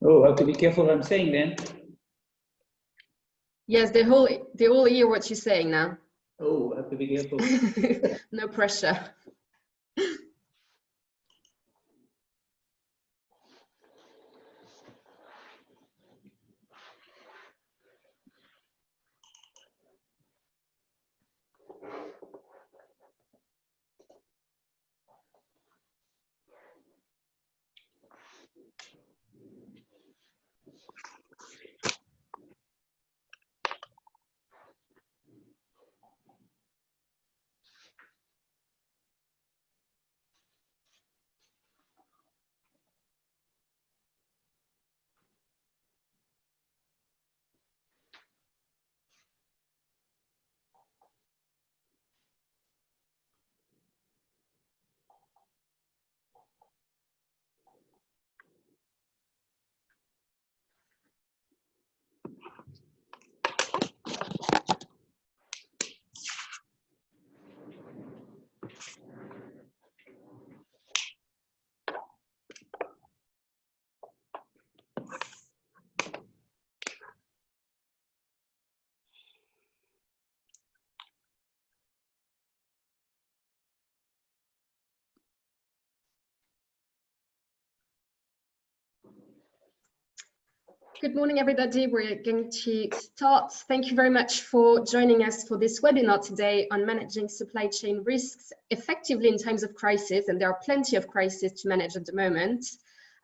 Oh, I have to be careful what I'm saying then. Yes, they all hear what you're saying now. Oh, I have to be careful. No pressure. Good morning, everybody. We're going to start. Thank you very much for joining us for this webinar today on managing supply chain risks effectively in times of crisis, and there are plenty of crises to manage at the moment.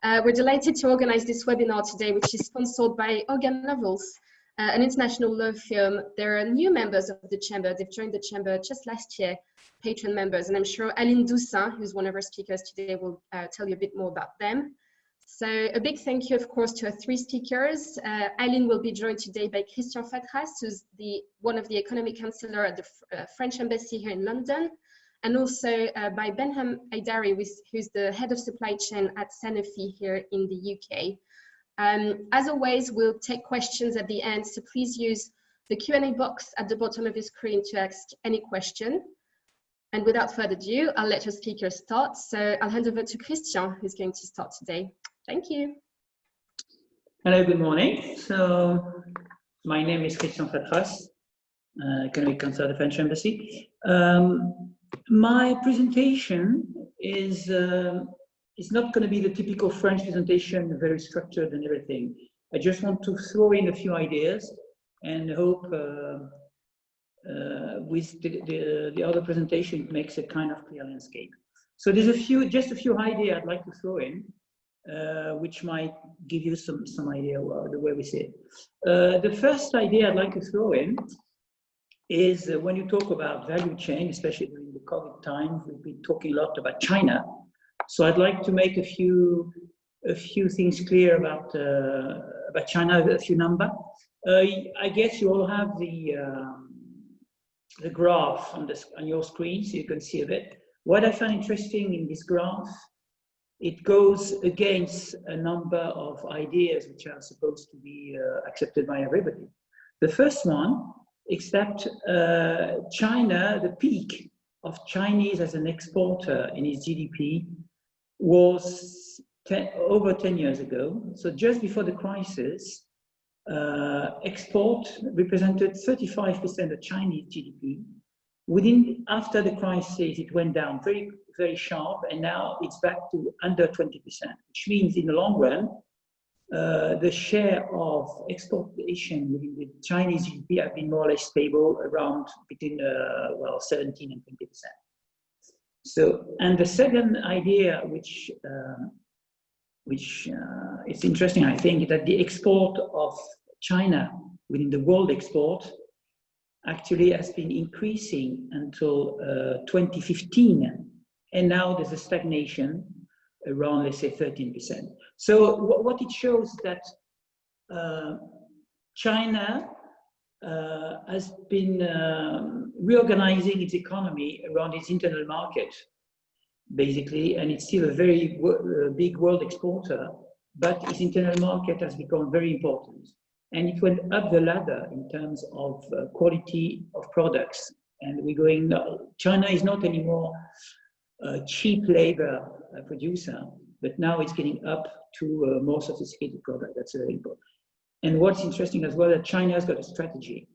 We're delighted to organize this webinar today, which is sponsored by Hogan Lovells, an international law firm. There are new members of the chamber. They've joined the chamber just last year, patron members, and I'm sure Aline Doussin, who's one of our speakers today, will tell you a bit more about them. So a big thank you, of course, to our three speakers. Aline will be joined today by Fatras, who's one of the economic counsellor at the French embassy here in London, and also by Benham Heidari, who's the head of supply chain at Sanofi here in the UK. As always, we'll take questions at the end, so please use the Q&A box at the bottom of your screen to ask any question. And without further ado, I'll let our speakers start. So I'll hand over to Christian, who's going to start today. Thank you. Hello, good morning. So my name is Christian Fatras, economic counsellor at the French embassy. My presentation is not going to be the typical French presentation, very structured and everything. I just want to throw in a few ideas and hope with the other presentation it makes a kind of clear landscape. So there's just a few ideas I'd like to throw in, which might give you some idea of the way we see it. The first idea I'd like to throw in is when you talk about value chain, especially during the COVID time, we've been talking a lot about China. So I'd like to make a few things clear about China, a few numbers. I guess you all have the graph on your screen, so you can see a bit. What I find interesting in this graph, it goes against a number of ideas which are supposed to be accepted by everybody. The first one, except China, the peak of Chinese as an exporter in its GDP was over 10 years ago. So just before the crisis, export represented 35% of Chinese GDP. After the crisis, it went down very, very sharp, and now it's back to under 20%, which means in the long run, the share of exportation within the Chinese GDP have been more or less stable around between 17 and 20%. So, and the second idea, which is interesting, I think, that the export of China within the world export actually has been increasing until 2015, and now there's a stagnation around, let's say, 13%. So what it shows that China has been reorganizing its economy around its internal market, basically, and it's still a very big world exporter, but its internal market has become very important. And it went up the ladder in terms of quality of products. And we're going, China is not anymore a cheap labor producer. but now it's getting up to a more sophisticated product. That's very important. And what's interesting as well, that China has got a strategy.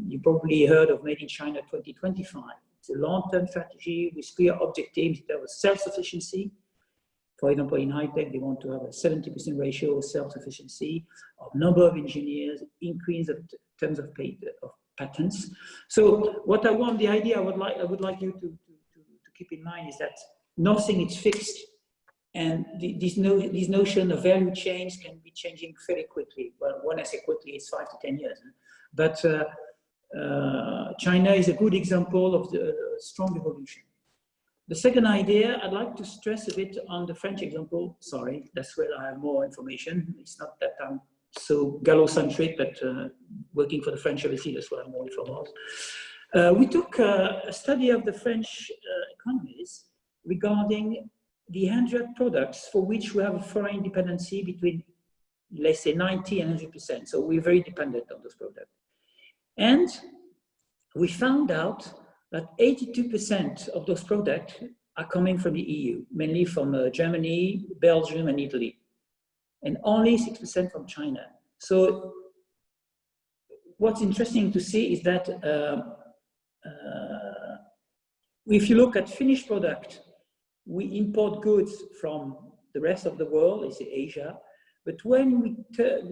You probably heard of Made in China 2025. It's a long-term strategy with clear objectives. There was self-sufficiency. For example, in high-tech, they want to have a 70% ratio of self-sufficiency, of number of engineers, increase of terms of patents. So what I want, the idea I would like you to keep in mind is that nothing is fixed, and this notion of value change can be changing very quickly. Well, when I say quickly, it's 5 to 10 years. But China is a good example of the strong evolution. The second idea, I'd like to stress a bit on the French example. Sorry, that's where I have more information. It's not that I'm so Gallo-centric, but working for the French embassy, that's what I'm more informed of. We took a study of the French economies regarding the 100 products for which we have a foreign dependency between, let's say, 90 and 100%. So we're very dependent on those products. And we found out that 82% of those products are coming from the EU, mainly from Germany, Belgium, and Italy, and only 6% from China. So what's interesting to see is that if you look at finished product, we import goods from the rest of the world, let's say Asia, but when we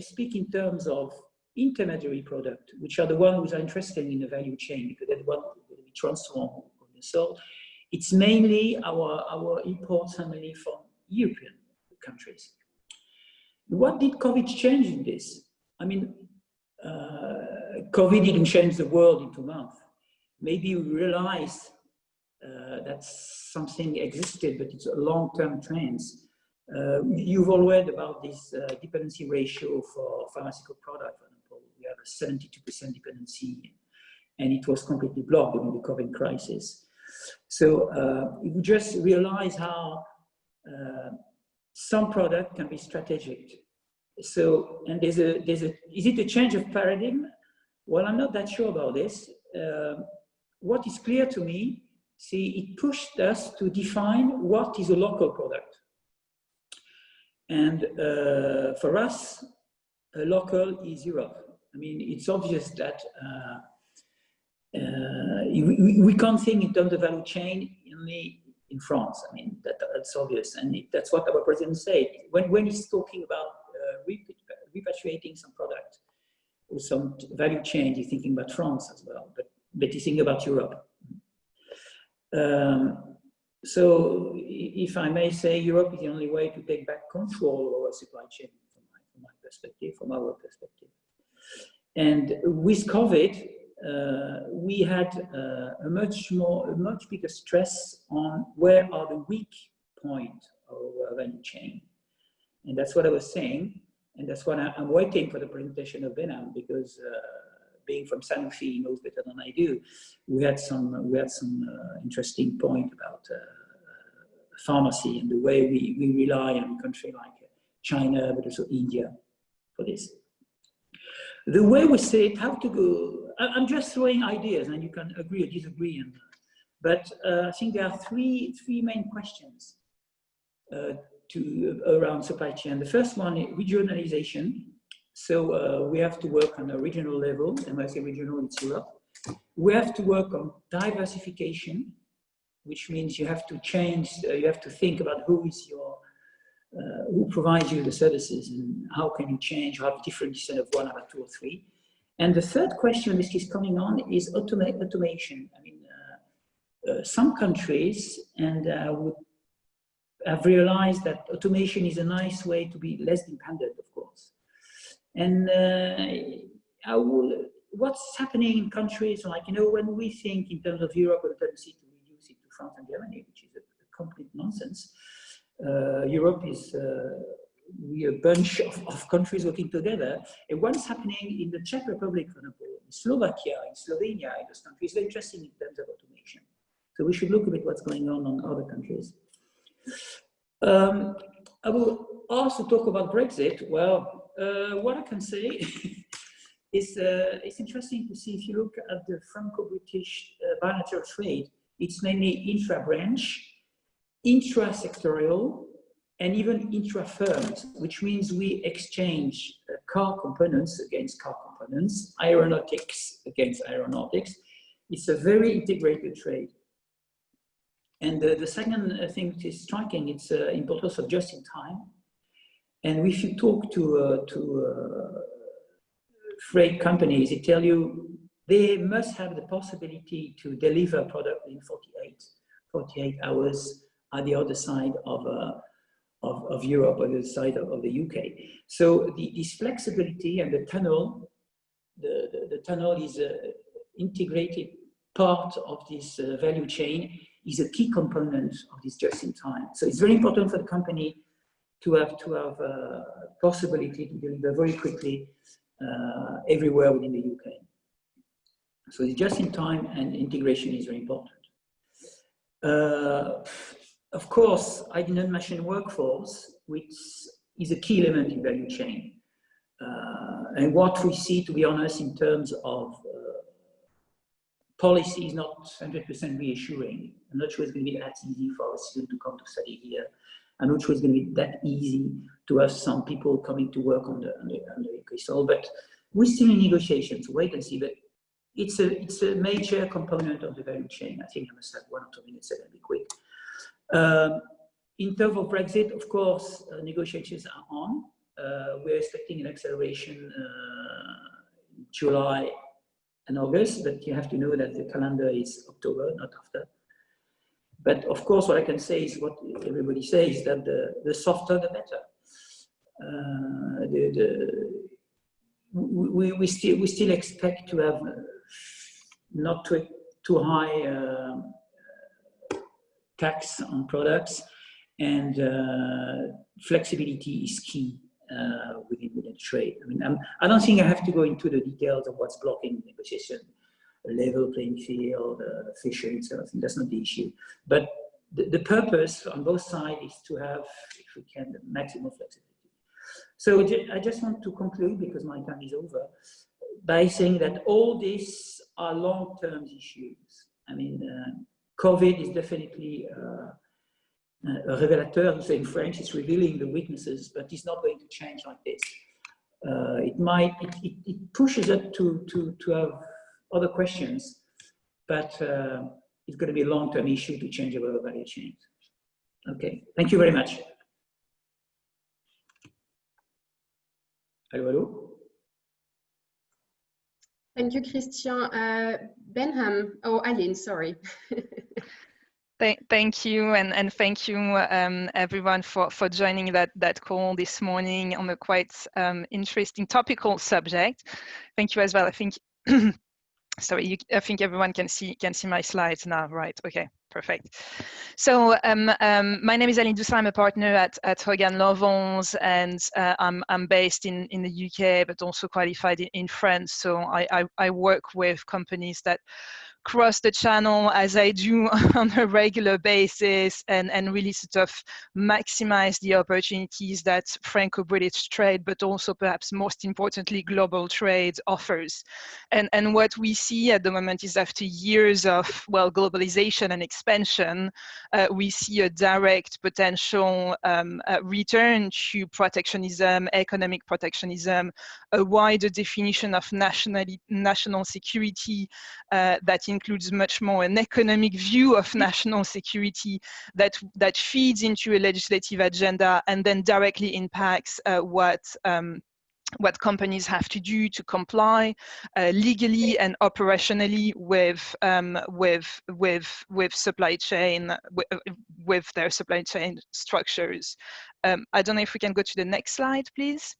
speak in terms of intermediary product, which are the ones who are interested in the value chain, because they're the ones who will be transformed and sold, it's mainly our imports are mainly from European countries. What did COVID change in this? I mean, COVID didn't change the world in 2 months. Maybe we realized that something existed, but it's a long-term trends. You've all read about this dependency ratio for pharmaceutical products. For example, we have a 72% dependency, and it was completely blocked during the COVID crisis. So you just realize how some product can be strategic. So, and is it a change of paradigm? Well, I'm not that sure about this. What is clear to me, see, it pushed us to define what is a local product. And for us, local is Europe. I mean, it's obvious that we can't think in terms of value chain only in France. I mean, that's obvious. And that's what our president said. When he's talking about repatriating some product or some value chain, he's thinking about France as well, but he's thinking about Europe. So if I may say, Europe is the only way to take back control of our supply chain from my perspective, from our perspective. And with COVID, we had a much bigger stress on where are the weak points of our value chain. And that's what I was saying. And that's what I'm waiting for the presentation of Benham, because being from Sanofi, he knows better than I do. We had some interesting point about pharmacy and the way we rely on a country like China, but also India for this. The way we say it, how to go, I'm just throwing ideas and you can agree or disagree. But I think there are three main questions around supply chain. The first one is regionalization. So we have to work on a regional level, and when I say regional, it's Europe. We have to work on diversification, which means you have to change, you have to think about who provides you the services and how can you change, or have different instead of one, have 2 or 3. And the third question which is coming on is automation. I mean, some countries have realized that automation is a nice way to be less dependent, of course. And what's happening in countries like, when we think in terms of Europe, a tendency to reduce it to France and Germany, which is a complete nonsense. Europe is we a bunch of countries working together. And what's happening in the Czech Republic, for example, in Slovakia, in Slovenia, in those countries, very interesting in terms of automation. So we should look a bit what's going on other countries. I will also talk about Brexit. Well, what I can say is it's interesting to see if you look at the Franco-British bilateral trade, it's mainly intra-branch. intra-sectorial, and even intra-firms, which means we exchange car components against car components, aeronautics against aeronautics. It's a very integrated trade. And the second thing which is striking, it's importance of just in time. And if you talk to freight companies, they tell you they must have the possibility to deliver product in 48 hours at the other side of Europe, or the other side of the UK. So this flexibility and the tunnel is an integrated part of this value chain, is a key component of this just-in-time. So it's very important for the company to have possibility to deliver very quickly everywhere within the UK. So the just-in-time and integration is very important. Of course, I did not mention workforce, which is a key element in value chain. And what we see, to be honest, in terms of policy is not 100% reassuring. I'm not sure it's going to be that easy for our students to come to study here. I'm not sure it's going to be that easy to have some people coming to work on the UK soil, but we're still in negotiations, wait and see. But it's a major component of the value chain. I think I must have 1 or 2 minutes, so I'll be quick. In terms of Brexit, of course, negotiations are on. We're expecting an acceleration in July and August, but you have to know that the calendar is October, not after. But of course, what I can say is what everybody says, that the softer, the better. We still expect to have not too high tax on products, and flexibility is key within trade. I mean, I don't think I have to go into the details of what's blocking negotiation, a level playing field, fisheries, so I think that's not the issue. But the purpose on both sides is to have, if we can, the maximum flexibility. So I just want to conclude, because my time is over, by saying that all these are long-term issues. I mean, COVID is definitely a révélateur, to say in French, it's revealing the weaknesses, but it's not going to change like this. It pushes us to have other questions, but it's going to be a long-term issue to change our value chains. Okay, thank you very much. Hello, hello. Thank you, Christian. Benham, oh, Aline, sorry. Thank you, and thank you everyone for joining that call this morning on a quite interesting topical subject. Thank you as well. I think sorry, I think everyone can see my slides now, right? Okay, perfect. So my name is Aline Doussin. I'm a partner at Hogan Lovells, and I'm based in the UK, but also qualified in France. So I work with companies that cross the channel, as I do on a regular basis, and really sort of maximize the opportunities that Franco-British trade, but also perhaps most importantly, global trade offers. And what we see at the moment is, after years of, well, globalization and expansion, we see a direct potential return to protectionism, economic protectionism, a wider definition of national security that includes much more an economic view of national security that feeds into a legislative agenda and then directly impacts what companies have to do to comply legally and operationally with supply chain, with their supply chain structures. I don't know if we can go to the next slide, please.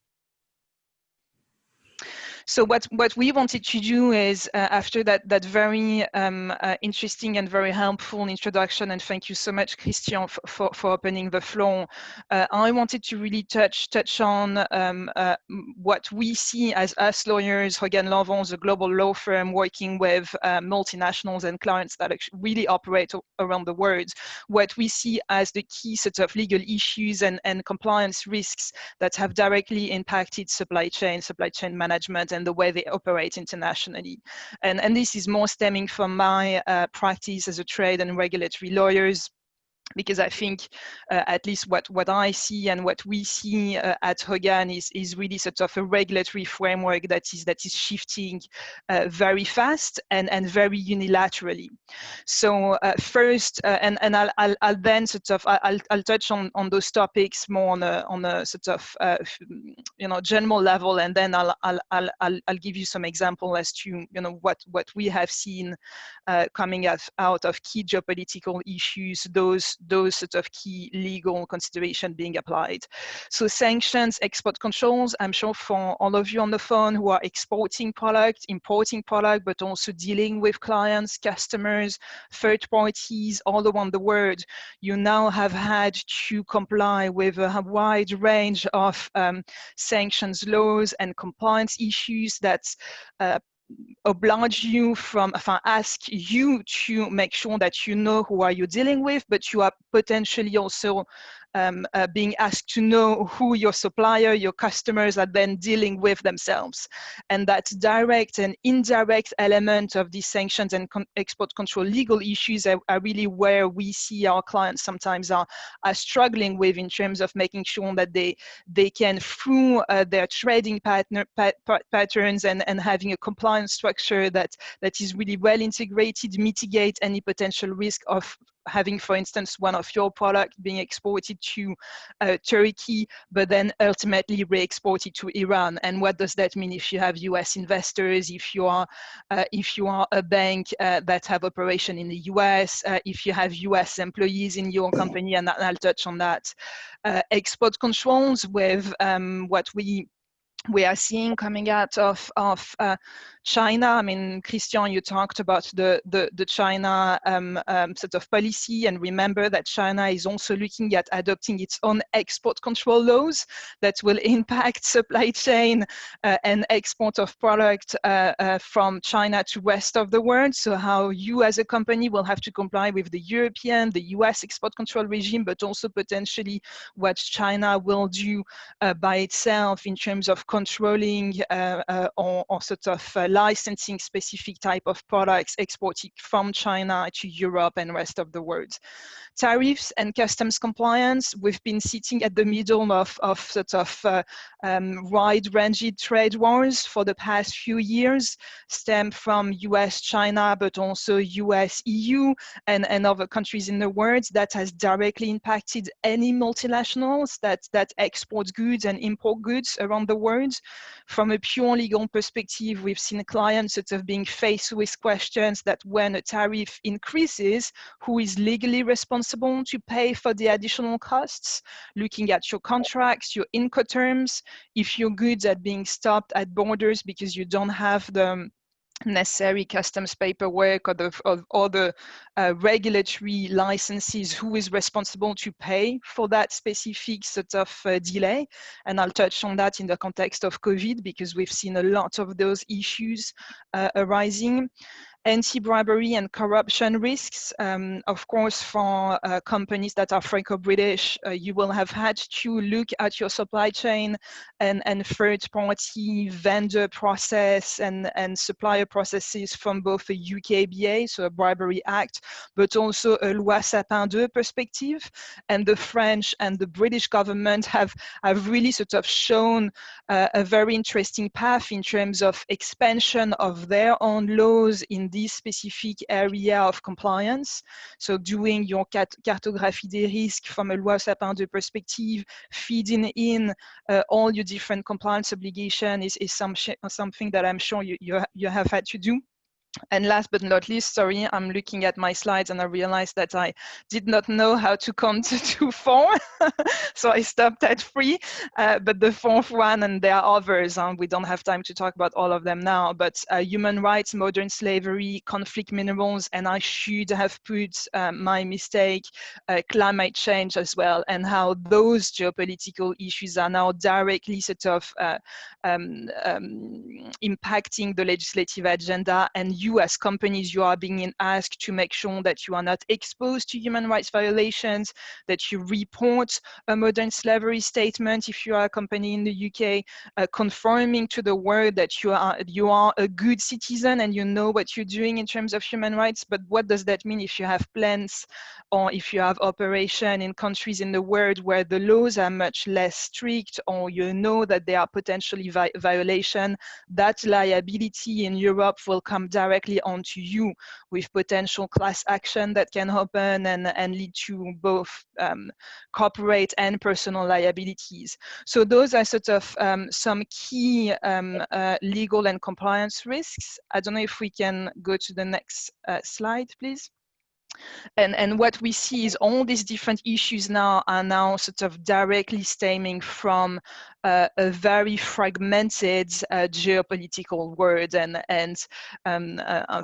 So what we wanted to do is, after that very interesting and very helpful introduction, and thank you so much, Christian, for opening the floor, I wanted to really touch on what we see as us lawyers, Hogan Lovells, a global law firm working with multinationals and clients that really operate around the world, what we see as the key sort of legal issues and compliance risks that have directly impacted supply chain management and the way they operate internationally. And this is more stemming from my practice as a trade and regulatory lawyers, because I think at least what I see and what we see at Hogan is really sort of a regulatory framework that is shifting very fast and very unilaterally. So first, and I'll then sort of I'll touch on those topics more on a sort of general level, and then I'll give you some example as to what we have seen coming out of key geopolitical issues, those sort of key legal consideration being applied. So sanctions, export controls, I'm sure for all of you on the phone who are exporting product, importing product, but also dealing with clients, customers, third parties all around the world, you now have had to comply with a wide range of sanctions laws and compliance issues that oblige you ask you to make sure that you know who are you dealing with, but you are potentially also being asked to know who your supplier, your customers are then dealing with themselves. And that direct and indirect element of these sanctions and export control legal issues are really where we see our clients sometimes are struggling with, in terms of making sure that they can, through their trading patterns and having a compliance structure that is really well integrated, mitigate any potential risk of having, for instance, one of your products being exported to Turkey, but then ultimately re-exported to Iran. And what does that mean if you have US investors, if you are a bank that have operation in the US, if you have US employees in your company, and I'll touch on that. Export controls with what we are seeing coming out of China. I mean, Christian, you talked about the China sort of policy, and remember that China is also looking at adopting its own export control laws that will impact supply chain and export of product from China to rest of the world. So how you as a company will have to comply with the European, the US export control regime, but also potentially what China will do by itself in terms of controlling or sort of licensing specific type of products exported from China to Europe and rest of the world. Tariffs and customs compliance, we've been sitting at the middle of sort of wide-ranged trade wars for the past few years, stem from US, China, but also US, EU, and other countries in the world. That has directly impacted any multinationals that export goods and import goods around the world. From a pure legal perspective, we've seen clients sort of being faced with questions that when a tariff increases, who is legally responsible to pay for the additional costs, looking at your contracts, your Incoterms, if your goods are being stopped at borders because you don't have the necessary customs paperwork or the regulatory licenses, who is responsible to pay for that specific sort of delay. And I'll touch on that in the context of COVID, because we've seen a lot of those issues arising. Anti-bribery and corruption risks. Of course, for companies that are Franco-British, you will have had to look at your supply chain and third-party vendor process and supplier processes from both a UKBA, so a Bribery Act, but also a Loi Sapin 2 perspective. And the French and the British government have really sort of shown a very interesting path in terms of expansion of their own laws in this specific area of compliance. So doing your cartographie des risques from a Loi Sapin 2 perspective, feeding in all your different compliance obligations is something that I'm sure you have had to do. And last but not least, sorry, I'm looking at my slides and I realized that I did not know how to count to 4. So I stopped at 3, but the 4th one, and there are others, we don't have time to talk about all of them now, but human rights, modern slavery, conflict minerals, and I should have put my mistake, climate change as well, and how those geopolitical issues are now directly sort of impacting the legislative agenda and you as companies, you are being asked to make sure that you are not exposed to human rights violations, that you report a modern slavery statement if you are a company in the UK, conforming to the word that you are a good citizen and you know what you're doing in terms of human rights. But what does that mean if you have plants or if you have operation in countries in the world where the laws are much less strict, or you know that there are potentially violation? That liability in Europe will come directly onto you, with potential class action that can happen and lead to both corporate and personal liabilities. So those are sort of some key legal and compliance risks. I don't know if we can go to the next slide, please. And what we see is all these different issues now are now sort of directly stemming from a very fragmented geopolitical world. And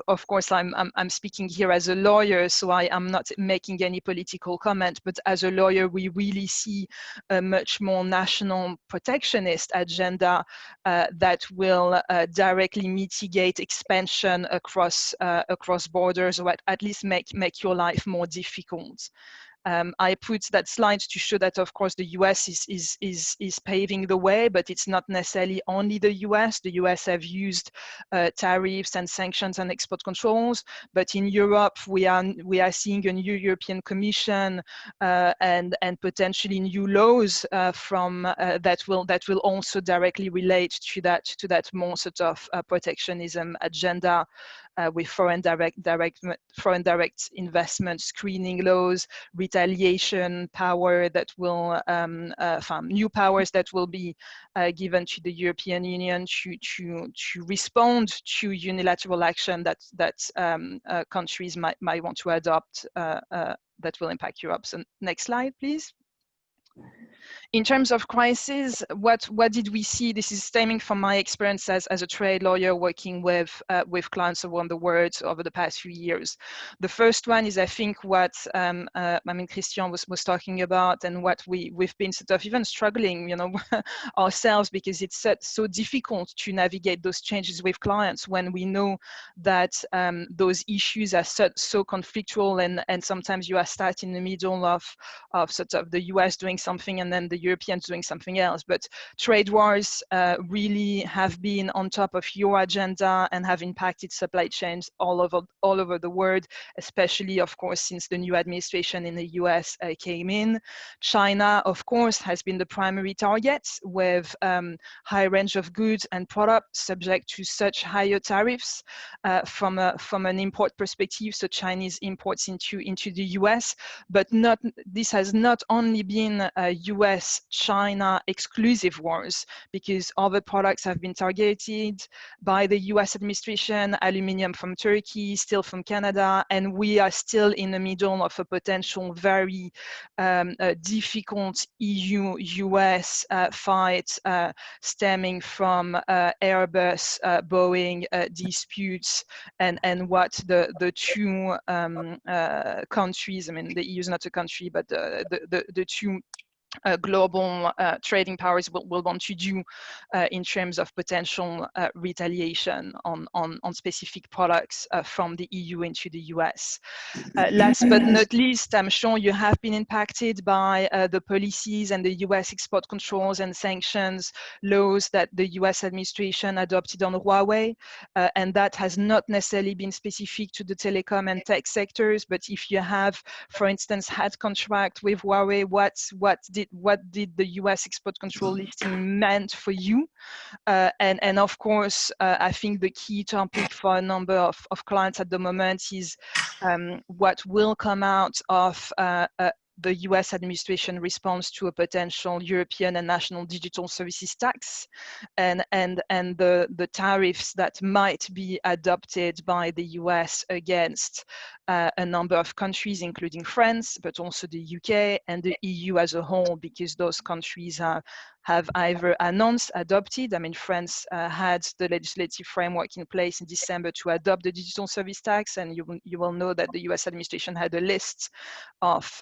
of course, I'm speaking here as a lawyer, so I am not making any political comment, but as a lawyer, we really see a much more national protectionist agenda that will directly mitigate expansion across borders, or at least make your life more difficult. I put that slide to show that, of course, the US is paving the way, but it's not necessarily only the US. The US have used tariffs and sanctions and export controls, but in Europe we are seeing a new European Commission and potentially new laws from that will also directly relate to that more sort of protectionism agenda. With foreign direct investment screening laws, retaliation power that will new powers that will be given to the European Union to respond to unilateral action that countries might want to adopt that will impact Europe. So next slide, please. In terms of crisis, what did we see? This is stemming from my experience as a trade lawyer working with clients around the world over the past few years. The first one is, I think, what Christian was talking about, and what we've been sort of even struggling, ourselves, because it's so difficult to navigate those changes with clients when we know that those issues are so conflictual, and sometimes you are stuck in the middle of sort of the US doing something and then the Europeans doing something else. But trade wars really have been on top of your agenda and have impacted supply chains all over the world, especially, of course, since the new administration in the US came in. China, of course, has been the primary target, with high range of goods and products subject to such higher tariffs from an import perspective. So Chinese imports into the US, but this has not only been US-China exclusive wars, because other products have been targeted by the US administration, aluminium from Turkey, steel from Canada, and we are still in the middle of a potential very difficult EU-US fight stemming from Airbus, Boeing disputes, and what the two countries, I mean, the EU is not a country, but the two global trading powers will want to do in terms of potential retaliation on specific products from the EU into the US. Last but not least, I'm sure you have been impacted by the policies and the US export controls and sanctions laws that the US administration adopted on Huawei, and that has not necessarily been specific to the telecom and tech sectors. But if you have, for instance, had contract with Huawei, what did the US export control listing meant for you? And of course, I think the key topic for a number of clients at the moment is what will come out of the US administration response to a potential European and national digital services tax, and the tariffs that might be adopted by the US against a number of countries, including France, but also the UK and the EU as a whole, because those countries have either announced, adopted. I mean, France had the legislative framework in place in December to adopt the digital service tax, and you will know that the US administration had a list of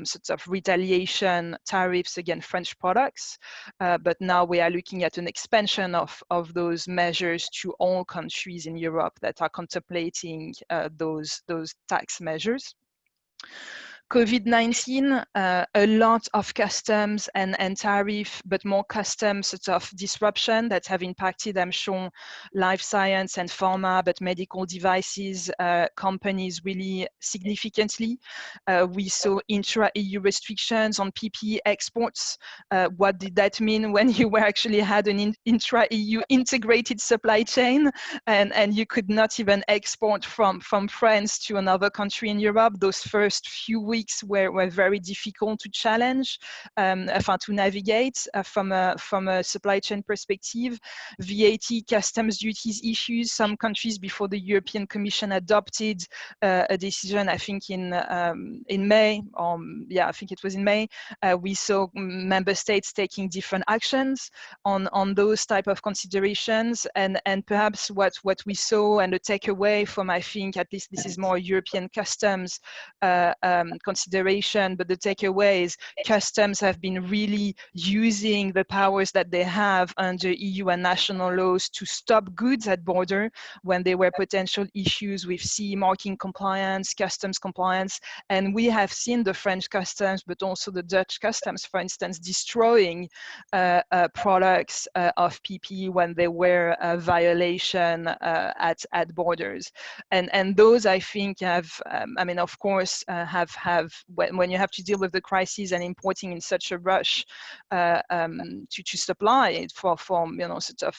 sorts of retaliation tariffs against French products, but now we are looking at an expansion of those measures to all countries in Europe that are contemplating those tax measures. COVID-19, a lot of customs and tariff, but more customs sort of disruption that have impacted, I'm sure, life science and pharma, but medical devices companies really significantly. We saw intra-EU restrictions on PPE exports. What did that mean when you actually had an intra-EU integrated supply chain and you could not even export from France to another country in Europe? Those first few weeks were very difficult to challenge, to navigate from a supply chain perspective. VAT, customs duties issues. Some countries before the European Commission adopted a decision, I think in May, I think it was in May. We saw member states taking different actions on those type of considerations, and perhaps what we saw and the takeaway from, I think at least this is more European customs consideration, but the takeaway is customs have been really using the powers that they have under EU and national laws to stop goods at border when there were potential issues with CE marking compliance, customs compliance, and we have seen the French customs, but also the Dutch customs, for instance, destroying products of PPE when there were a violation at borders, and those I think have, I mean, of course, have when you have to deal with the crisis and importing in such a rush to supply it for you know sort of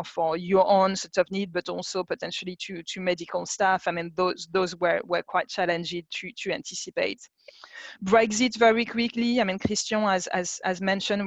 for your own sort of need, but also potentially to medical staff. I mean, those were quite challenging to anticipate. Brexit, very quickly. I mean, Christian as mentioned,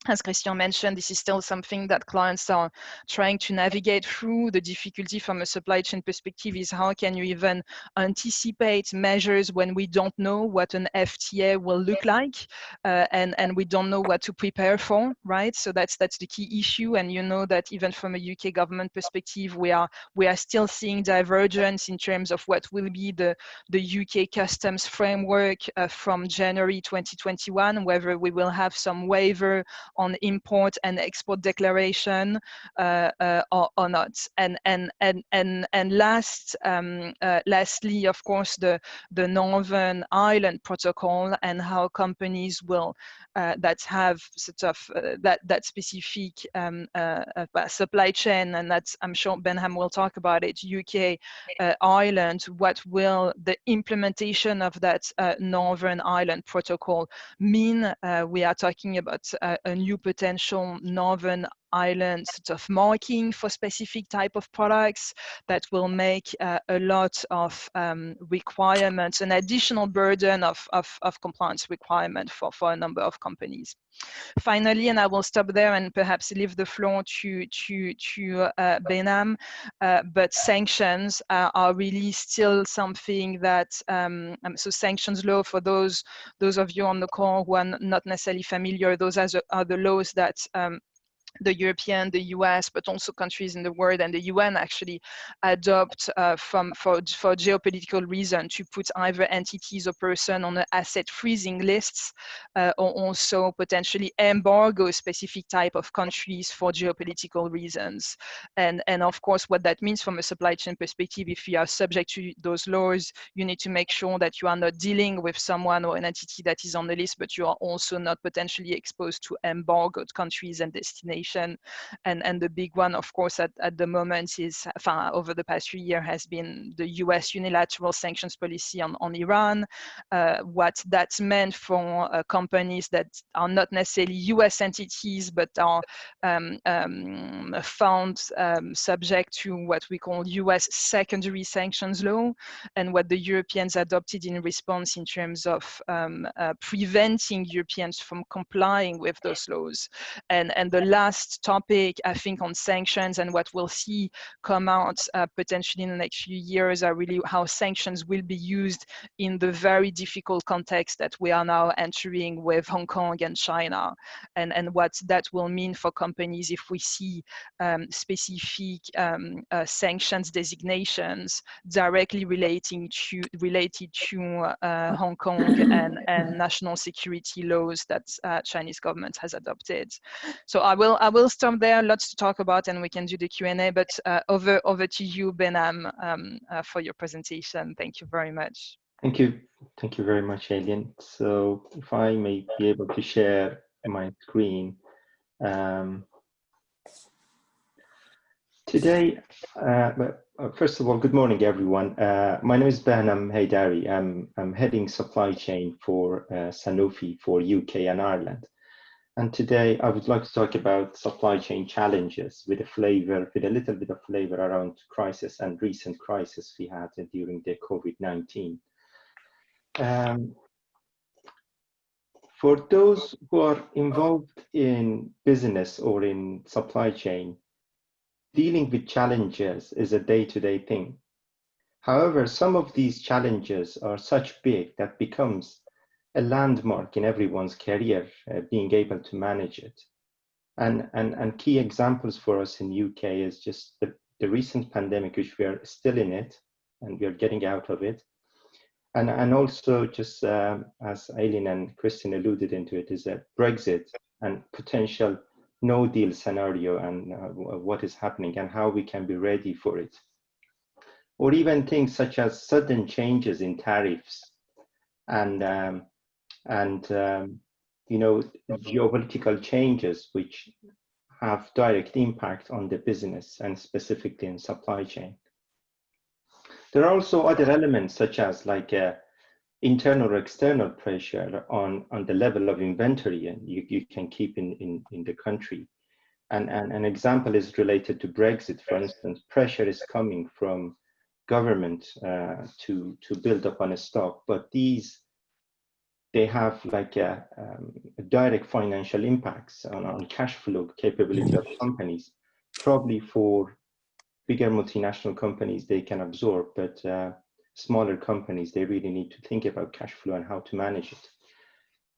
as Christian mentioned, this is still something that clients are trying to navigate through. The difficulty from a supply chain perspective is how can you even anticipate measures when we don't know what an FTA will look like, and we don't know what to prepare for, right? So that's the key issue. And you know that even from a UK government perspective, we are still seeing divergence in terms of what will be the UK customs framework from January 2021, whether we will have some waiver on import and export declaration or not. And lastly, of course, the Northern Ireland Protocol and how companies will that have sort of that specific supply chain, and that's, I'm sure Benham will talk about it, UK, Ireland, what will the implementation of that Northern Ireland Protocol mean? We are talking about a new potential Northern Ireland sort of marking for specific type of products that will make a lot of requirements, an additional burden of compliance requirement for a number of companies. Finally, and I will stop there and perhaps leave the floor to Benham, but sanctions are really still something that, so sanctions law, for those of you on the call who are not necessarily familiar, those are the laws that the European, the US, but also countries in the world and the UN actually adopt for geopolitical reasons to put either entities or person on the asset freezing lists or also potentially embargo specific type of countries for geopolitical reasons. And of course, what that means from a supply chain perspective, if you are subject to those laws, you need to make sure that you are not dealing with someone or an entity that is on the list, but you are also not potentially exposed to embargoed countries and destinations. And the big one, of course, at the moment is, over the past few years, has been the US unilateral sanctions policy on Iran. What that's meant for companies that are not necessarily US entities, but are found subject to what we call US secondary sanctions law, and what the Europeans adopted in response in terms of preventing Europeans from complying with those laws. And the last last topic, I think, on sanctions and what we'll see come out potentially in the next few years are really how sanctions will be used in the very difficult context that we are now entering with Hong Kong and China, and what that will mean for companies if we see specific sanctions designations directly related to Hong Kong and national security laws that Chinese government has adopted. So I will stop there. Lots to talk about, and we can do the Q&A. But over to you, Benham, for your presentation. Thank you very much. Thank you very much, Aline. So if I may be able to share my screen. Today, first of all, good morning, everyone. My name is Benham Heidari. I'm heading supply chain for Sanofi for UK and Ireland. And today I would like to talk about supply chain challenges with a little bit of flavor around crisis and recent crisis we had during the COVID-19. For those who are involved in business or in supply chain, dealing with challenges is a day-to-day thing. However, some of these challenges are such big that becomes a landmark in everyone's career, being able to manage it. And key examples for us in UK is just the recent pandemic, which we are still in it, and we are getting out of it. And also just as Aline and Christine alluded into it, is that Brexit and potential no deal scenario and what is happening and how we can be ready for it. Or even things such as sudden changes in tariffs and geopolitical changes which have direct impact on the business and specifically in supply chain. There are also other elements such as like internal or external pressure on the level of inventory you can keep in the country. And an example is related to Brexit, for instance. Pressure is coming from government to build up on a stock, but they have like a direct financial impacts on cash flow capability of companies. Probably for bigger multinational companies, they can absorb, but smaller companies, they really need to think about cash flow and how to manage it.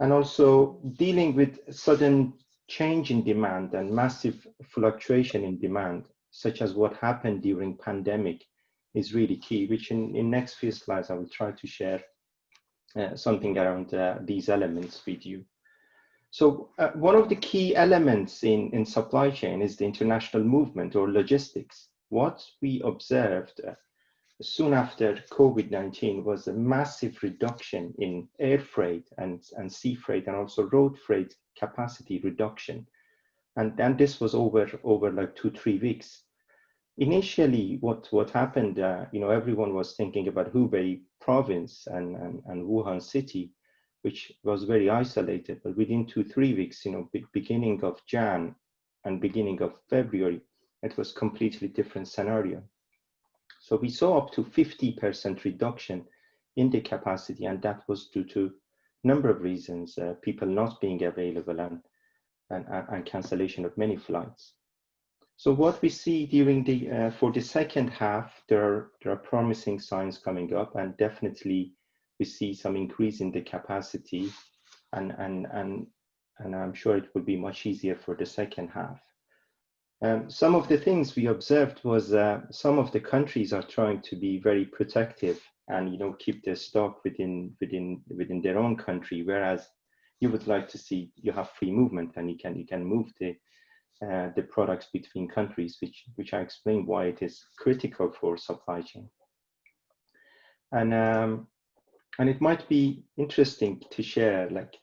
And also dealing with sudden change in demand and massive fluctuation in demand, such as what happened during pandemic, is really key, which in next few slides, I will try to share something around these elements with you. So one of the key elements in supply chain is the international movement or logistics. What we observed soon after COVID-19 was a massive reduction in air freight and sea freight and also road freight capacity reduction. And this was over like 2-3 weeks. Initially, what happened, everyone was thinking about Hubei province and Wuhan city, which was very isolated. But within 2-3 weeks, beginning of Jan and beginning of February, it was completely different scenario. So we saw up to 50% reduction in the capacity, and that was due to a number of reasons, people not being available and cancellation of many flights. So what we see during for the second half, there are promising signs coming up, and definitely we see some increase in the capacity, and I'm sure it will be much easier for the second half. Some of the things we observed was some of the countries are trying to be very protective and keep their stock within their own country, whereas you would like to see you have free movement and you can move the products between countries, which I explained why it is critical for supply chain. And it might be interesting to share, like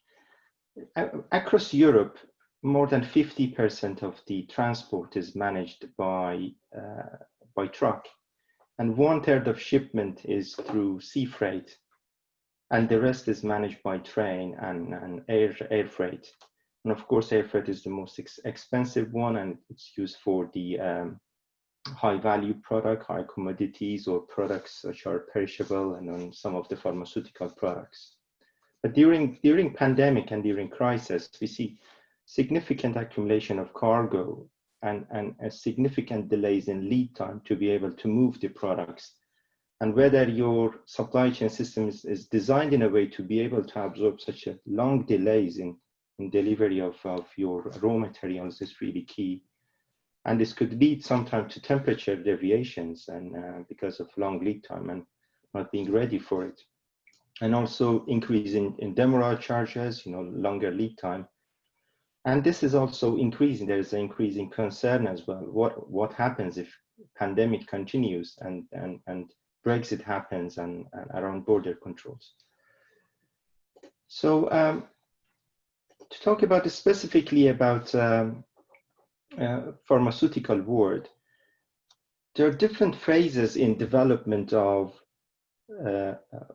across Europe, more than 50% of the transport is managed by truck, and 1/3 of shipment is through sea freight, and the rest is managed by train and air freight. And of course, air freight is the most expensive one, and it's used for the high value product, high commodities, or products which are perishable, and on some of the pharmaceutical products. But during pandemic and during crisis, we see significant accumulation of cargo and a significant delays in lead time to be able to move the products. And whether your supply chain system is designed in a way to be able to absorb such a long delays in delivery of your raw materials is really key. And this could lead sometimes to temperature deviations and because of long lead time and not being ready for it. And also increase in demurrage charges, longer lead time. And this is also increasing. There's an increasing concern as well. What happens if pandemic continues and Brexit happens and around border controls? So to talk about specifically about pharmaceutical world, there are different phases in development of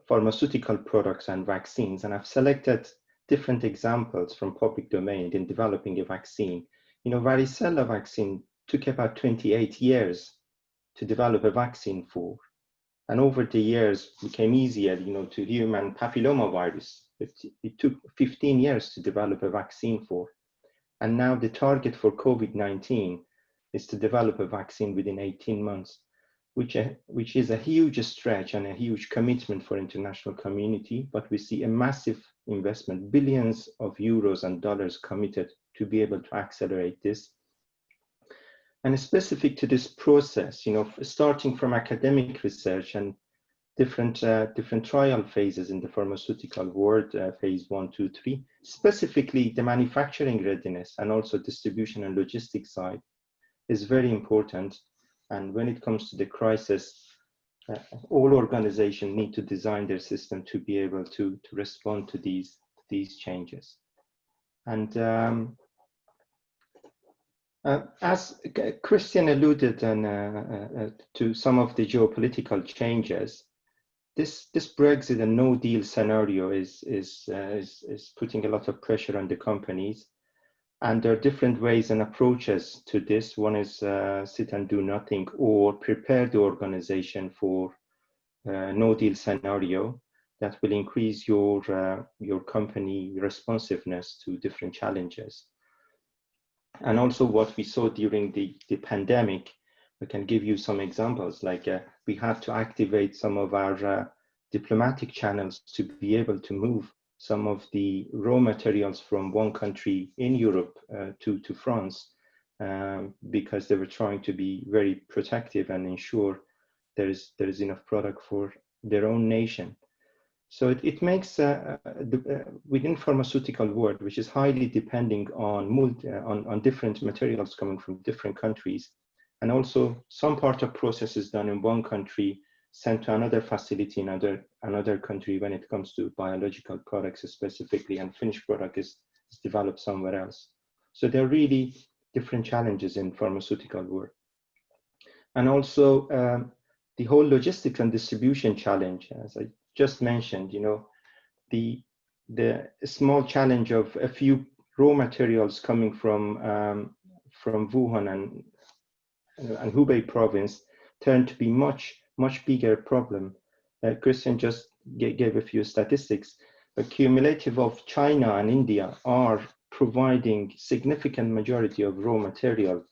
pharmaceutical products and vaccines, and I've selected different examples from public domain in developing a vaccine. Varicella vaccine took about 28 years to develop a vaccine for, and over the years became easier, to human papillomavirus. It took 15 years to develop a vaccine for. And now the target for COVID-19 is to develop a vaccine within 18 months, which is a huge stretch and a huge commitment for international community. But we see a massive investment, billions of euros and dollars committed to be able to accelerate this. And specific to this process, starting from academic research and different trial phases in the pharmaceutical world, phase 1, 2, 3, specifically the manufacturing readiness and also distribution and logistics side is very important. And when it comes to the crisis, all organizations need to design their system to be able to respond to these changes. And as Christian alluded to some of the geopolitical changes, this Brexit and no deal scenario is putting a lot of pressure on the companies, and there are different ways and approaches to this. One is sit and do nothing, or prepare the organization for no deal scenario that will increase your company responsiveness to different challenges. And also what we saw during the pandemic, we can give you some examples, like we had to activate some of our diplomatic channels to be able to move some of the raw materials from one country in Europe to France, because they were trying to be very protective and ensure there is enough product for their own nation. So it makes within pharmaceutical world, which is highly depending on different materials coming from different countries, and also some part of processes done in one country sent to another facility in another country when it comes to biological products specifically, and finished product is developed somewhere else. So there are really different challenges in pharmaceutical world. And also the whole logistics and distribution challenge, as I just mentioned, the small challenge of a few raw materials coming from Wuhan and Hubei province turned to be much bigger problem. Christian just gave a few statistics. The cumulative of China and India are providing significant majority of raw material,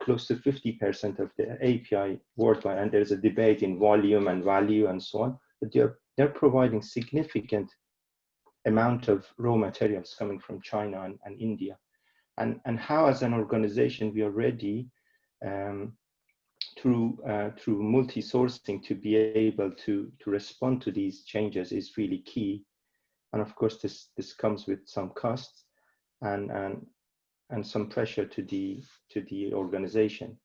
close to 50% of the API worldwide, and there's a debate in volume and value and so on, but they're providing significant amount of raw materials coming from China and India. And how as an organization we are ready through multi-sourcing to be able to respond to these changes is really key. And of course this comes with some costs and some pressure to the organization.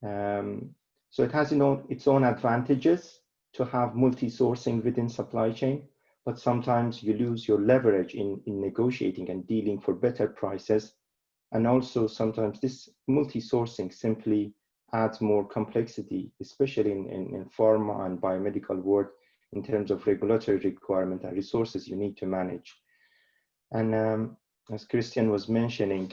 So it has its own advantages to have multi-sourcing within supply chain, but sometimes you lose your leverage in negotiating and dealing for better prices. And also sometimes this multi-sourcing simply adds more complexity, especially in pharma and biomedical world, in terms of regulatory requirement and resources you need to manage. And as Christian was mentioning,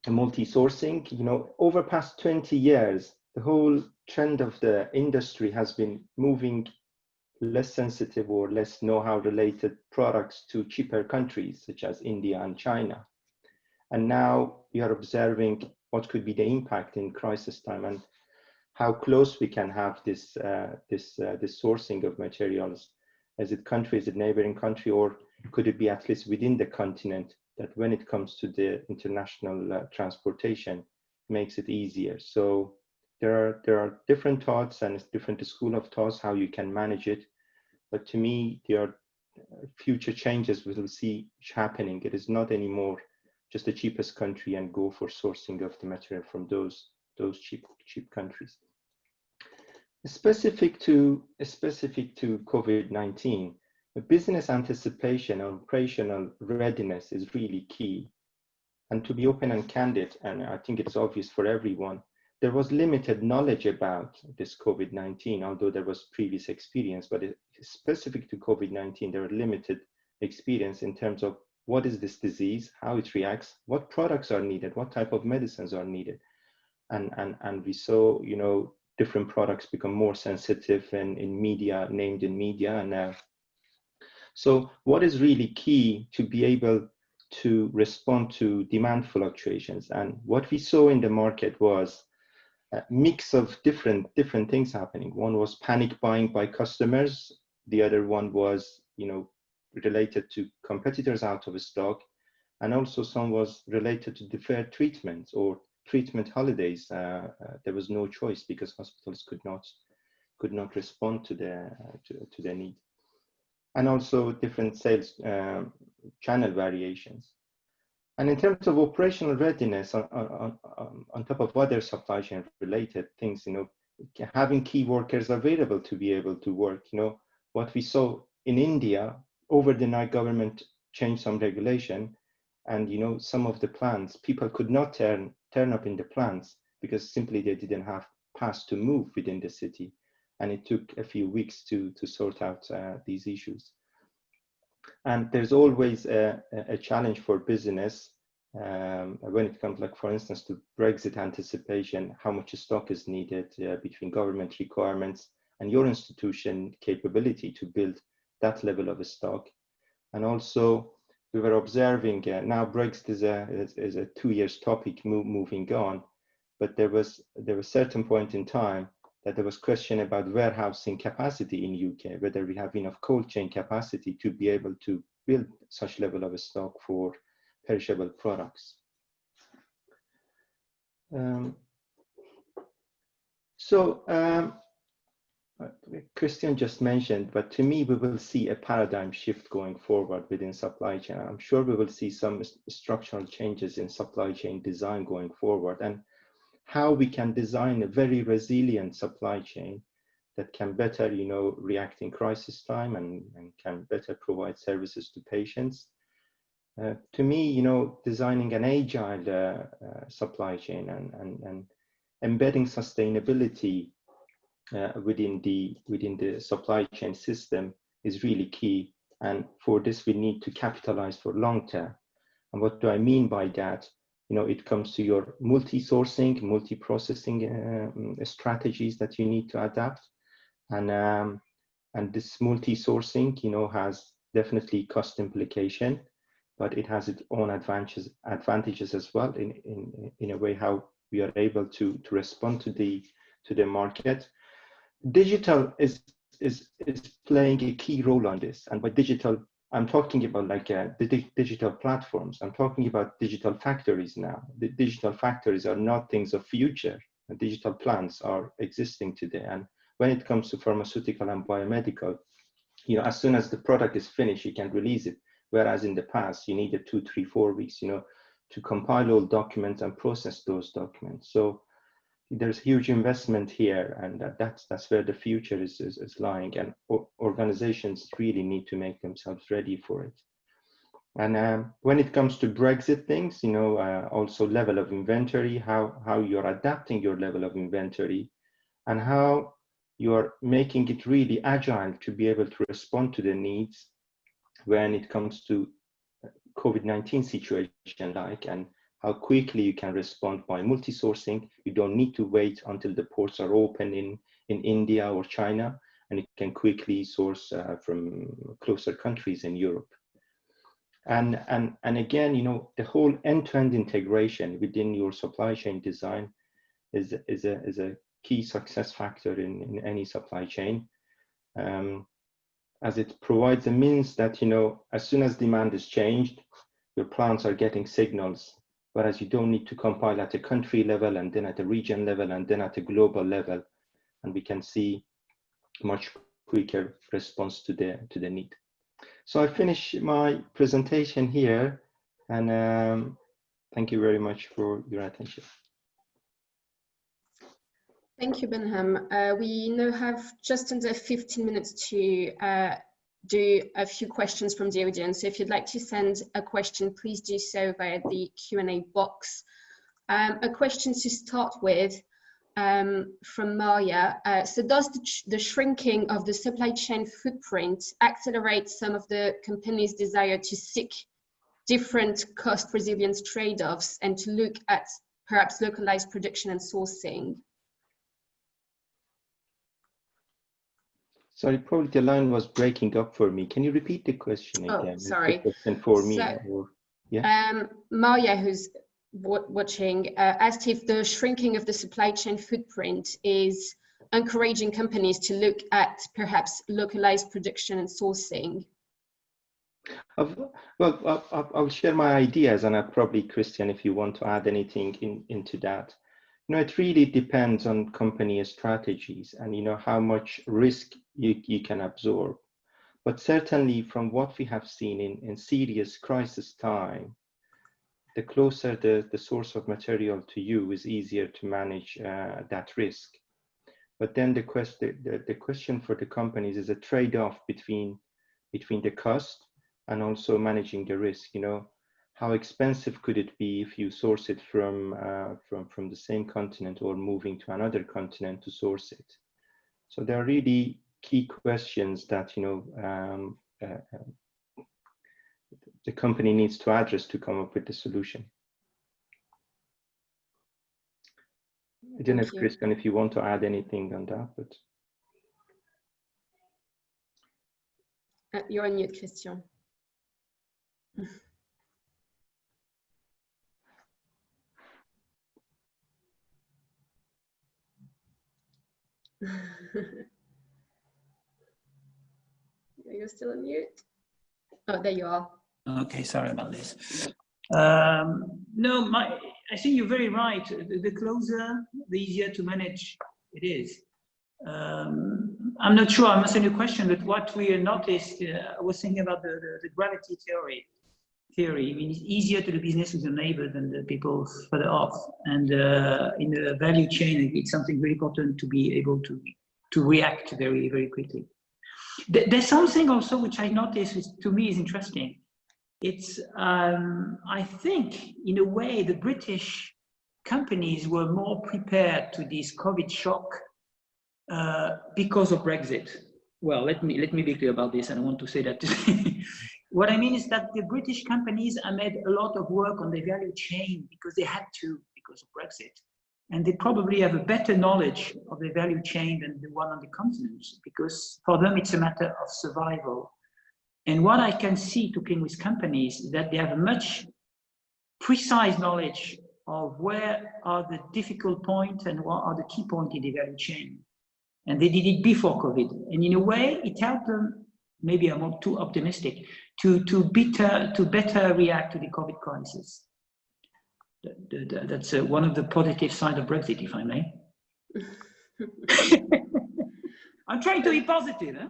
multi-sourcing, over past 20 years, the whole trend of the industry has been moving less sensitive or less know-how related products to cheaper countries such as India and China. And now we are observing what could be the impact in crisis time and how close we can have this sourcing of materials. Is it country, is it neighboring country, or could it be at least within the continent, that when it comes to the international transportation, makes it easier. So there are different thoughts and different school of thoughts how you can manage it. But to me, there are future changes we will see happening. It is not anymore just the cheapest country and go for sourcing of the material from those cheap countries. Specific to COVID-19, the business anticipation and operational readiness is really key. And to be open and candid, and I think it's obvious for everyone, there was limited knowledge about this COVID-19, although there was previous experience, but specific to COVID-19, there are limited experience in terms of what is this disease, how it reacts, what products are needed, what type of medicines are needed. And we saw, you know, different products become more sensitive and named in media. And so what is really key to be able to respond to demand fluctuations? And what we saw in the market was a mix of different things happening. One was panic buying by customers. The other one was, you know, related to competitors out of stock. And also some was related to deferred treatments or treatment holidays. There was no choice because hospitals could not respond to their need. And also different sales channel variations. And in terms of operational readiness, on top of other supply chain related things, you know, having key workers available to be able to work. You know, what we saw in India, over the night government changed some regulation, and you know, some of the plants, people could not turn up in the plants because simply they didn't have pass to move within the city, and it took a few weeks to sort out these issues. And there's always a challenge for business when it comes, like for instance, to Brexit anticipation, how much stock is needed between government requirements and your institution capability to build that level of a stock. And also we were observing now Brexit is a 2 years topic moving on, but there was a certain point in time that there was question about warehousing capacity in UK, whether we have enough cold chain capacity to be able to build such level of a stock for perishable products. Christian just mentioned, but to me, we will see a paradigm shift going forward within supply chain. I'm sure we will see some structural changes in supply chain design going forward, and how we can design a very resilient supply chain that can better, you know, react in crisis time and can better provide services to patients. To me, you know, designing an agile supply chain and embedding sustainability within the supply chain system is really key. And for this, we need to capitalize for long term. And what do I mean by that? You know, it comes to your multi-sourcing, multi-processing strategies that you need to adapt. And this multi-sourcing, you know, has definitely cost implication, but it has its own advantages as well in a way how we are able to respond to the market. Digital is playing a key role on this, and by digital, I'm talking about like the digital platforms. I'm talking about digital factories now. The digital factories are not things of future. The digital plants are existing today. And when it comes to pharmaceutical and biomedical, you know, as soon as the product is finished, you can release it. Whereas in the past, you needed 2, 3, 4 weeks, you know, to compile all documents and process those documents. So there's huge investment here, and that's where the future is lying, and organizations really need to make themselves ready for it. And when it comes to Brexit things, you know, also level of inventory, how you're adapting your level of inventory, and how you're making it really agile to be able to respond to the needs when it comes to COVID-19 situation, like, and how quickly you can respond by multi-sourcing. You don't need to wait until the ports are open in India or China, and you can quickly source from closer countries in Europe. And again, you know, the whole end-to-end integration within your supply chain design is a key success factor in any supply chain, as it provides a means that, you know, as soon as demand is changed, your plants are getting signals, whereas you don't need to compile at a country level and then at a region level and then at a global level, and we can see much quicker response to the need. So I finish my presentation here, and thank you very much for your attention. Thank you, Benham. We now have just under 15 minutes to do a few questions from the audience. So if you'd like to send a question, please do so via the Q&A box. A question to start with from Maria. So does the shrinking of the supply chain footprint accelerate some of the companies' desire to seek different cost resilience trade-offs and to look at perhaps localized production and sourcing? Sorry, probably the line was breaking up for me. Can you repeat the question again? Oh, sorry. Question for me, So, or, yeah? Maria, who's watching, asked if the shrinking of the supply chain footprint is encouraging companies to look at perhaps localized production and sourcing. Well, I'll share my ideas, and probably, Christian, if you want to add anything into that. You know, it really depends on company strategies and, you know, how much risk you can absorb. But certainly from what we have seen in serious crisis time, the closer the source of material to you is easier to manage that risk. But then the question for the companies is a trade-off between the cost and also managing the risk. You know, how expensive could it be if you source it from the same continent or moving to another continent to source it? So there are really key questions that, you know, the company needs to address to come up with the solution. I don't know if, Christian, if you want to add anything on that, but. You're on mute, Christian. You're still on mute? Oh, there you are. Okay, sorry about this. No, I think you're very right. The closer, the easier to manage it is. I'm not sure I answered your question, but what we noticed, I was thinking about the gravity theory. I mean, it's easier to do business with your neighbor than the people further off. And in the value chain, it's something very important to be able to react very, very quickly. There's something also which I noticed, which to me is interesting. It's, I think, in a way, the British companies were more prepared to this COVID shock because of Brexit. Well, let me be clear about this. I don't want to say that today. What I mean is that the British companies have made a lot of work on the value chain because they had to, because of Brexit. And they probably have a better knowledge of the value chain than the one on the continents, because for them it's a matter of survival. And what I can see talking with companies is that they have a much precise knowledge of where are the difficult points and what are the key points in the value chain. And they did it before COVID. And in a way, it helped them, maybe I'm not too optimistic, to better react to the COVID crisis. That's one of the positive sides of Brexit, if I may. I'm trying to be positive. Huh?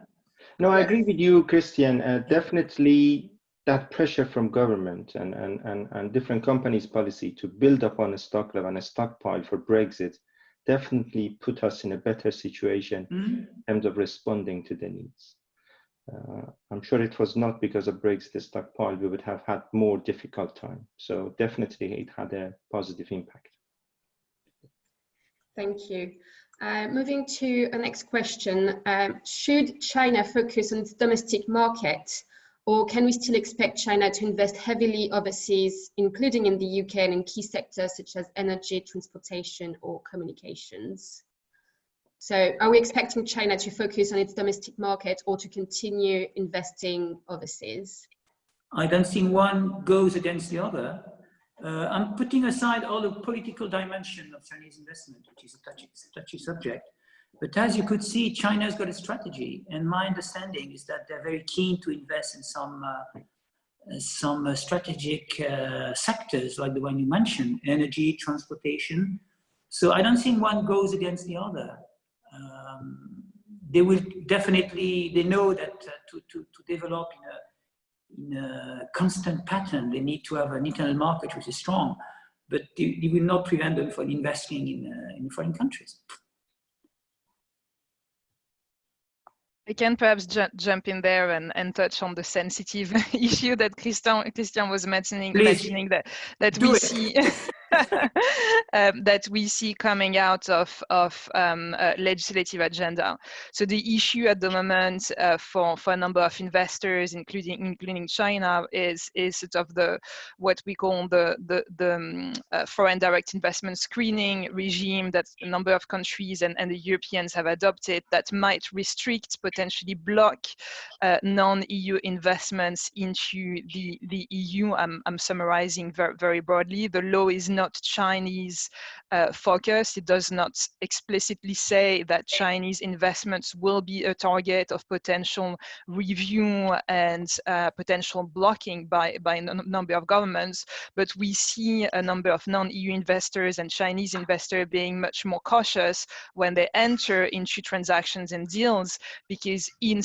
No, I agree with you, Christian. Definitely that pressure from government and different companies' policy to build up on a stock level and a stockpile for Brexit definitely put us in a better situation in terms of responding to the needs. I'm sure it was not because of Brexit stockpile, we would have had more difficult time. So definitely it had a positive impact. Thank you. Moving to a next question. Should China focus on its domestic market, or can we still expect China to invest heavily overseas, including in the UK and in key sectors such as energy, transportation, or communications? So are we expecting China to focus on its domestic market or to continue investing overseas? I don't think one goes against the other. I'm putting aside all the political dimension of Chinese investment, which is a touchy subject. But as you could see, China's got a strategy. And my understanding is that they're very keen to invest in some strategic sectors like the one you mentioned, energy, transportation. So I don't think one goes against the other. They will definitely, they know that to develop in a constant pattern, they need to have an internal market which is strong, but they will not prevent them from investing in foreign countries. I can perhaps jump in there and touch on the sensitive issue that Christian was mentioning that we see that we see coming out of legislative agenda. So the issue at the moment for a number of investors, including China, is sort of what we call the foreign direct investment screening regime that a number of countries and the Europeans have adopted that might restrict, potentially block non-EU investments into the EU. I'm summarizing very broadly. The law is not Chinese focused. It does not explicitly say that Chinese investments will be a target of potential review and potential blocking by a number of governments, but we see a number of non-EU investors and Chinese investors being much more cautious when they enter into transactions and deals, because in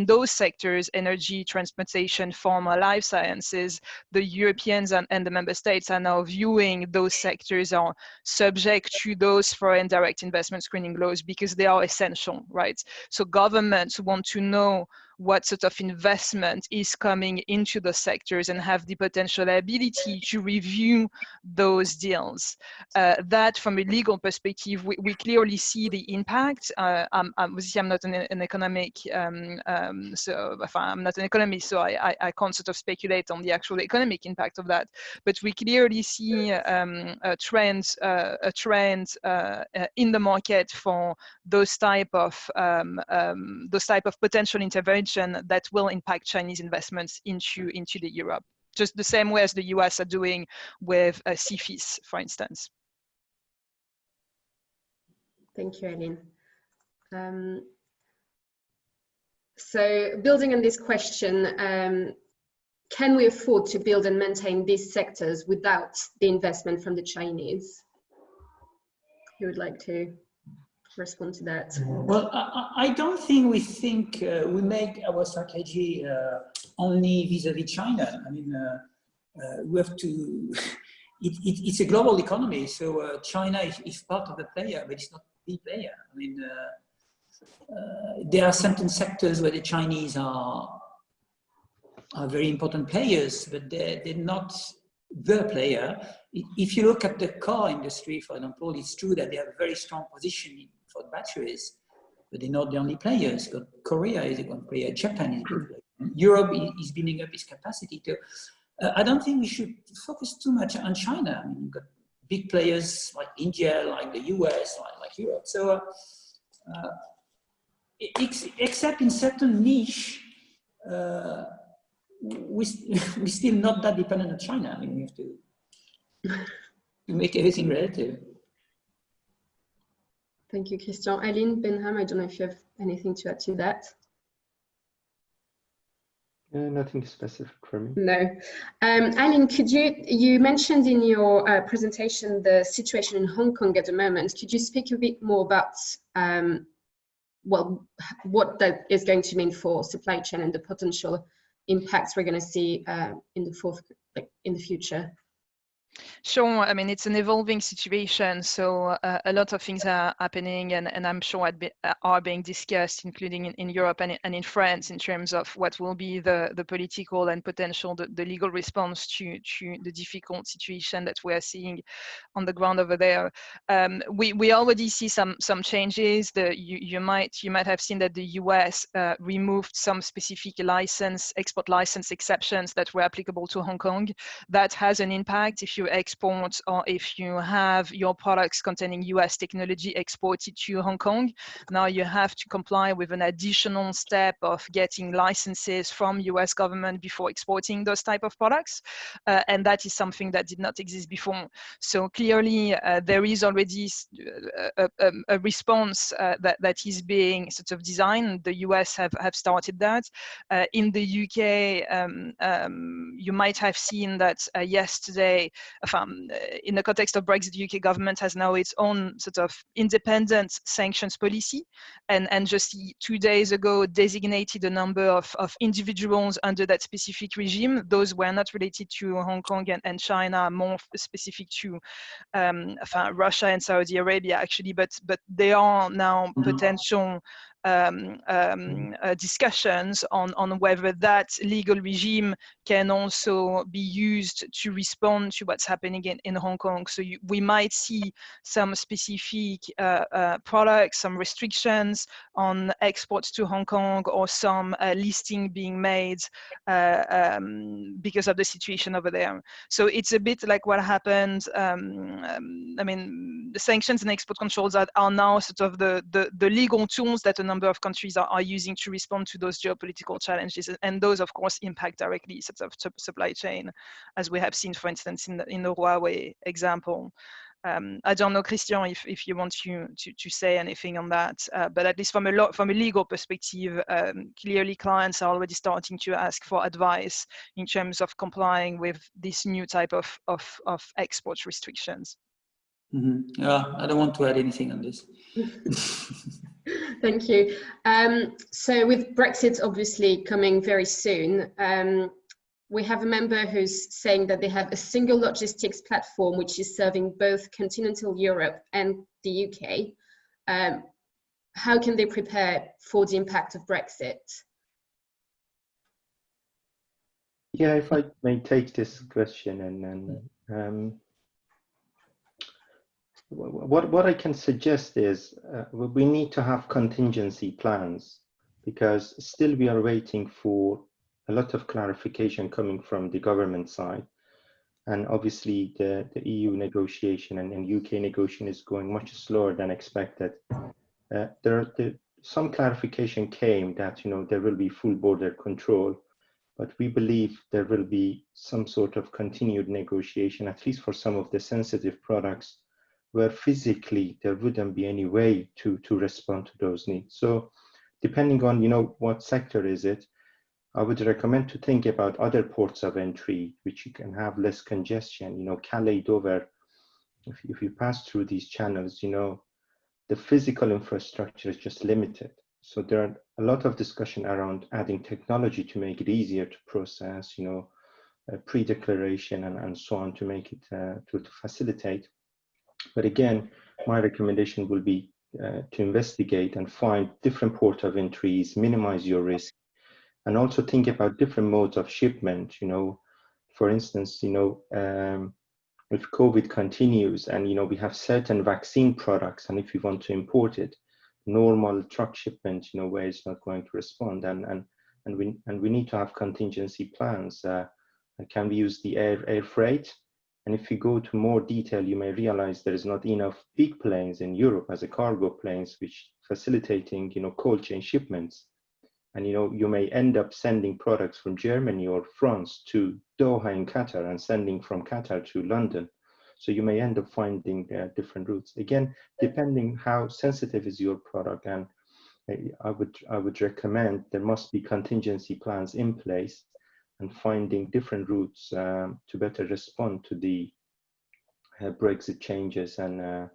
those sectors, energy, transportation, pharma, life sciences, the Europeans and the member states are now viewing those sectors are subject to those foreign direct investment screening laws because they are essential, right? So governments want to know what sort of investment is coming into the sectors and have the potential ability to review those deals. That from a legal perspective, we clearly see the impact. Obviously, I'm not an economic, so I'm not an economist, so I can't sort of speculate on the actual economic impact of that. But we clearly see a trend in the market for those type of potential intervention that will impact Chinese investments into the Europe, just the same way as the US are doing with CFIs, for instance. Thank you, Aline. So building on this question, can we afford to build and maintain these sectors without the investment from the Chinese? Who would like to respond to that? Well, I don't think we make our strategy only vis-a-vis China. I mean, we have to. It's a global economy, so China is part of the player, but it's not the player. I mean, there are certain sectors where the Chinese are very important players, but they're not the player. If you look at the car industry, for example, it's true that they have a very strong position for batteries, but they're not the only players. Korea is a good player, Japan is a good player. Europe is building up its capacity to. I don't think we should focus too much on China. I mean, you've got big players like India, like the US, like Europe. So, except in certain niche, we're still not that dependent on China. I mean, we have to make everything relative. Thank you, Christian. Aline, Benham, I don't know if you have anything to add to that. Nothing specific for me. No. Aline, could you mentioned in your presentation the situation in Hong Kong at the moment. Could you speak a bit more about well, what that is going to mean for supply chain and the potential impacts we're going to see in the future? Sure. I mean, it's an evolving situation, so a lot of things are happening, and I'm sure are being discussed, including in Europe and in France, in terms of what will be the political and potential the legal response to the difficult situation that we are seeing on the ground over there. We already see some changes. You might have seen that the US removed some specific export license exceptions that were applicable to Hong Kong. That has an impact. If you you export or if you have your products containing US technology exported to Hong Kong, now you have to comply with an additional step of getting licenses from US government before exporting those type of products. And that is something that did not exist before. So clearly there is already a response that is being sort of designed. The US have started that. In the UK, you might have seen that yesterday, in the context of Brexit, the UK government has now its own sort of independent sanctions policy, and just 2 days ago designated a number of individuals under that specific regime. Those were not related to Hong Kong and China, more specific to Russia and Saudi Arabia, actually, but there are now potential discussions on whether that legal regime can also be used to respond to what's happening in Hong Kong. So we might see some specific products, some restrictions on exports to Hong Kong, or some listing being made because of the situation over there. So it's a bit like what happened. I mean, the sanctions and export controls are now sort of the legal tools that a number of countries are using to respond to those geopolitical challenges, and those of course impact directly sort of supply chain, as we have seen, for instance, in the Huawei example. I don't know, Christian, if you want to say anything on that, but at least from a legal perspective, clearly clients are already starting to ask for advice in terms of complying with this new type of export restrictions. Yeah, I don't want to add anything on this. Thank you. So with Brexit obviously coming very soon, we have a member who's saying that they have a single logistics platform which is serving both continental Europe and the UK. How can they prepare for the impact of Brexit? Yeah, if I may take this question, and then what I can suggest is we need to have contingency plans, because still we are waiting for a lot of clarification coming from the government side, and obviously the EU negotiation and UK negotiation is going much slower than expected. Some clarification came that there will be full border control, but we believe there will be some sort of continued negotiation, at least for some of the sensitive products, where physically there wouldn't be any way to respond to those needs. So depending on what sector is it, I would recommend to think about other ports of entry which you can have less congestion. Calais, Dover, if you pass through these channels, the physical infrastructure is just limited. So there are a lot of discussion around adding technology to make it easier to process, pre-declaration and so on, to make it to facilitate. But again, my recommendation will be to investigate and find different port of entries, minimize your risk, and also think about different modes of shipment. For instance, if COVID continues and we have certain vaccine products, and if we want to import it, normal truck shipment, where it's not going to respond, and we need to have contingency plans. Can we use the air freight? And if you go to more detail, you may realize there is not enough big planes in Europe as a cargo planes, which facilitating, cold chain shipments. And, you may end up sending products from Germany or France to Doha in Qatar, and sending from Qatar to London. So you may end up finding different routes. Again, depending how sensitive is your product, and I would recommend there must be contingency plans in place, and finding different routes to better respond to the Brexit changes and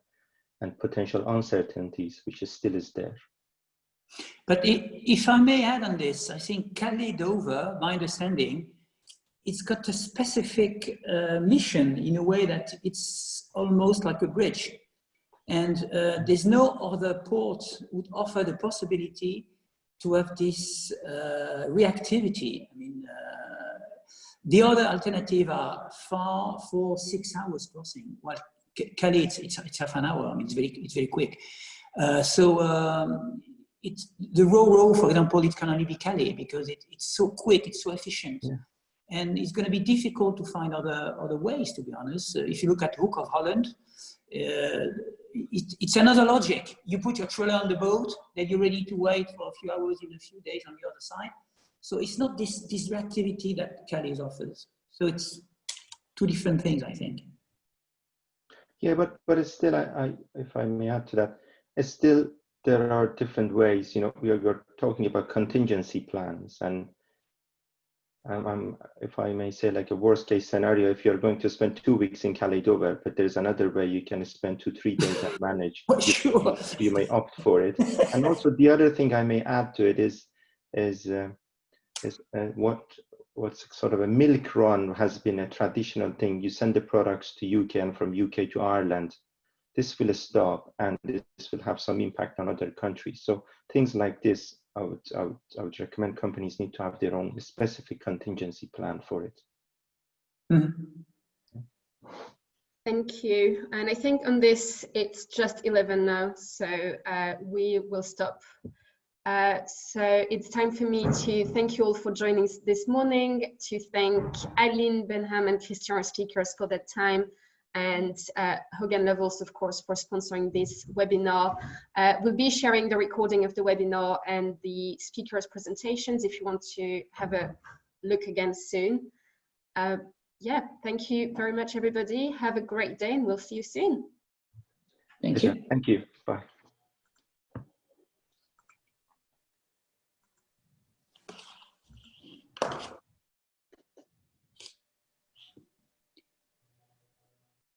potential uncertainties, which still is there. But if I may add on this, I think Calais Dover, my understanding, it's got a specific mission in a way that it's almost like a bridge. And there's no other port would offer the possibility to have this reactivity. I mean, the other alternative are 4-6 hours crossing. Well, Calais, it's half an hour. I mean, it's very quick. The Ro-Ro, for example, it can only be Calais because it's so quick, it's so efficient. Yeah. and it's going to be difficult to find other ways, to be honest. If you look at Hook of Holland, it's another logic. You put your trailer on the boat, then you're ready to wait for a few hours, even a few days on the other side. So it's not this reactivity that Calais offers. So it's two different things, I think. Yeah, but it's still, if I may add to that, it's still, there are different ways. You know, we're talking about contingency plans, and if I may say, like a worst case scenario, if you're going to spend 2 weeks in Calais Dover, but there's another way you can spend 2-3 days and manage, Sure. you may opt for it. And also the other thing I may add to it is what's sort of a milk run has been a traditional thing. You send the products to UK and from UK to Ireland. This will stop, and this will have some impact on other countries. So things like this, I would recommend companies need to have their own specific contingency plan for it. Mm-hmm. Thank you. And I think on this, it's just 11 now, so we will stop. So it's time for me to thank you all for joining us this morning, to thank Aline, Benham, and Christian, our speakers, for their time, and Hogan Lovells, of course, for sponsoring this webinar. We'll be sharing the recording of the webinar and the speakers' presentations if you want to have a look again soon. Yeah, thank you very much, everybody. Have a great day, and we'll see you soon. Thank you. Thank you. Bye.